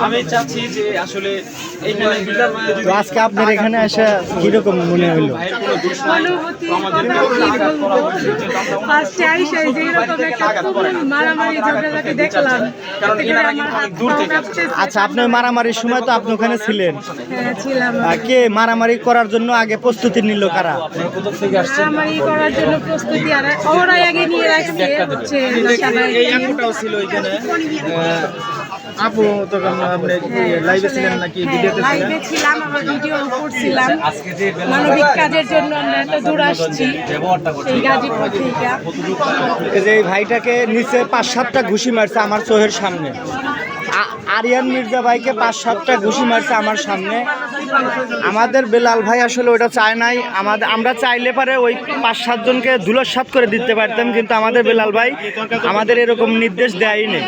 আমি চাচ্ছি যে আসলে এইখানে তো আজকে আপনার এখানে আসা কিরকম মনে হলো? অনুভূতি ফার্স্টে আইসা যে এরকম একটা তুমুল মারামারি ঝগড়াঝাটি দেখলাম। কারণ এর আগে অনেক দূর থেকে আচ্ছা, আপনি মারামারির সময় তো আপনি ওখানে ছিলেন। হ্যাঁ ছিলাম। কে মারামারি করার জন্য আগে প্রস্তুতি নিল কারা? মারামারি করার জন্য প্রস্তুতি আর ওরাই আগে নিয়ে রাখছে হচ্ছে এই আপুটাও ছিল ওইখানে। আপু তখন আপনি লাইভে ছিলেন নাকি ভিডিওতে ছিলেন? লাইভে ছিলাম, আবার ভিডিও করছিলাম। মানবিক কাজের জন্য আমরা এত দূর আসছি এই গাজীপুর থেকে। এই যে এই ভাইটাকে নিচে 5-7টা ঘুষি মারছে আমার চোখের সামনে। আরিয়ান মির্জা ভাইকে 5-7টা ঘুষি মারছে আমার সামনে। আমাদের বেলাল ভাই আসলে ওটা চায় নাই। আমরা চাইলে পারে ওই 5-7 জনকে ধুলোসাৎ করে দিতে পারতাম, কিন্তু আমাদের বেলাল ভাই আমাদের এরকম নির্দেশ দেয়নি।